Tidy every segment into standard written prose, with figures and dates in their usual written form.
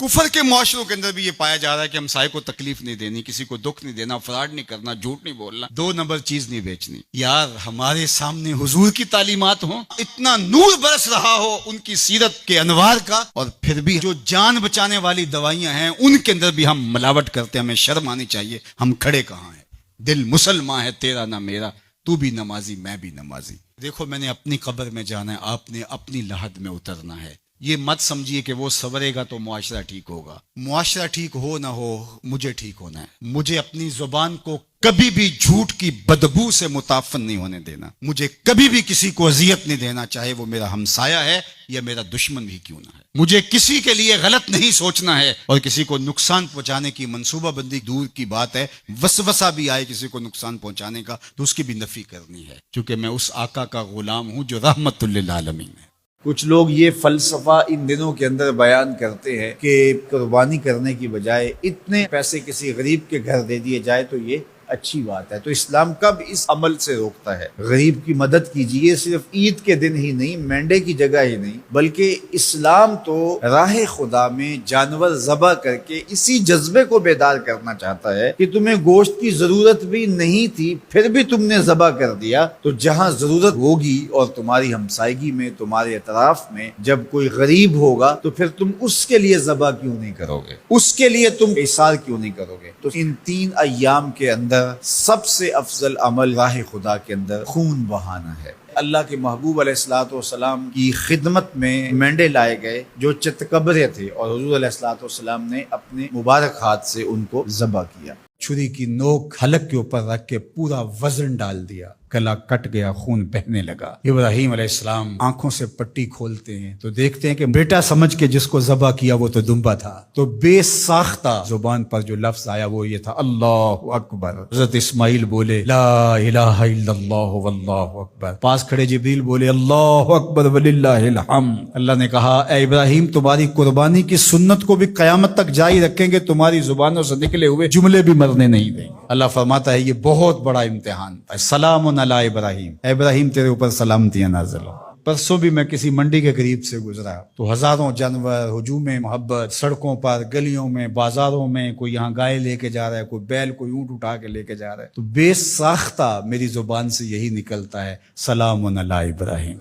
کفر کے معاشروں کے اندر بھی یہ پایا جا رہا ہے کہ ہمسائے کو تکلیف نہیں دینی، کسی کو دکھ نہیں دینا، فراڈ نہیں کرنا، جھوٹ نہیں بولنا، 2 نمبر چیز نہیں بیچنی۔ یار ہمارے سامنے حضور کی تعلیمات ہوں، اتنا نور برس رہا ہو ان کی سیرت کے انوار کا، اور پھر بھی جو جان بچانے والی دوائیاں ہیں ان کے اندر بھی ہم ملاوٹ کرتے ہیں۔ ہمیں شرم آنی چاہیے، ہم کھڑے کہاں ہیں؟ دل مسلمان ہے تیرا نہ میرا، تو بھی نمازی میں بھی نمازی۔ دیکھو میں نے اپنی قبر میں جانا ہے، آپ نے اپنی لحد میں اترنا ہے۔ یہ مت سمجھیے کہ وہ سنورے گا تو معاشرہ ٹھیک ہوگا۔ معاشرہ ٹھیک ہو نہ ہو، مجھے ٹھیک ہونا ہے۔ مجھے اپنی زبان کو کبھی بھی جھوٹ کی بدبو سے متعفن نہیں ہونے دینا۔ مجھے کبھی بھی کسی کو اذیت نہیں دینا، چاہے وہ میرا ہمسایہ ہے یا میرا دشمن بھی کیوں نہ ہے۔ مجھے کسی کے لیے غلط نہیں سوچنا ہے، اور کسی کو نقصان پہنچانے کی منصوبہ بندی دور کی بات ہے، وسوسہ بھی آئے کسی کو نقصان پہنچانے کا تو اس کی بھی نفی کرنی ہے، کیونکہ میں اس آقا کا غلام ہوں جو رحمت للعالمین ہے۔ کچھ لوگ یہ فلسفہ ان دنوں کے اندر بیان کرتے ہیں کہ قربانی کرنے کی بجائے اتنے پیسے کسی غریب کے گھر دے دیے جائے تو یہ اچھی بات ہے۔ تو اسلام کب اس عمل سے روکتا ہے؟ غریب کی مدد کیجیے، صرف عید کے دن ہی نہیں، مینڈے کی جگہ ہی نہیں، بلکہ اسلام تو راہ خدا میں جانور ذبح کر کے اسی جذبے کو بیدار کرنا چاہتا ہے کہ تمہیں گوشت کی ضرورت بھی نہیں تھی پھر بھی تم نے ذبح کر دیا، تو جہاں ضرورت ہوگی اور تمہاری ہمسائیگی میں، تمہارے اطراف میں جب کوئی غریب ہوگا تو پھر تم اس کے لیے ذبح کیوں نہیں کرو گے؟ اس کے لیے تم ایثار کیوں نہیں کرو گے؟ تو ان 3 ایام کے اندر سب سے افضل عمل راہ خدا کے اندر خون بہانا ہے۔ اللہ کے محبوب علیہ الصلوۃ والسلام کی خدمت میں مینڈے لائے گئے جو چتکبرے تھے، اور حضور علیہ الصلوۃ والسلام نے اپنے مبارک ہاتھ سے ان کو ذبح کیا۔ چھری کی نوک حلق کے اوپر رکھ کے پورا وزن ڈال دیا، گلا کٹ گیا، خون بہنے لگا۔ ابراہیم علیہ السلام آنکھوں سے پٹی کھولتے ہیں تو دیکھتے ہیں کہ بیٹا سمجھ کے جس کو ذبح کیا وہ تو دمبا تھا، تو بے ساختہ زبان پر جو لفظ آیا وہ یہ تھا، اللہ اکبر۔ حضرت اسماعیل بولے لا الہ الا اللہ واللہ اکبر، پاس کھڑے جبریل بولے اللہ اکبر وللہ الحمد۔ اللہ نے کہا اے ابراہیم تمہاری قربانی کی سنت کو بھی قیامت تک جاری رکھیں گے، تمہاری زبانوں سے نکلے ہوئے جملے بھی مرنے نہیں دیں گے۔ اللہ فرماتا ہے یہ بہت بڑا امتحان تھا، سلام علی ابراہیم، اے ابراہیم تیرے اوپر سلامتیاں نازل ہو۔ پرسوں بھی میں کسی منڈی کے قریب سے گزرا تو ہزاروں جانور ہجوم محبت سڑکوں پر، گلیوں میں، بازاروں میں، کوئی یہاں گائے لے کے جا رہا ہے، کوئی بیل، کوئی اونٹ اٹھا کے لے کے جا رہا ہے، تو بے ساختہ میری زبان سے یہی نکلتا ہے سلام علی ابراہیم،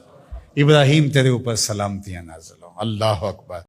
ابراہیم تیرے اوپر سلامتیاں نازل ہو۔ اللہ اکبر۔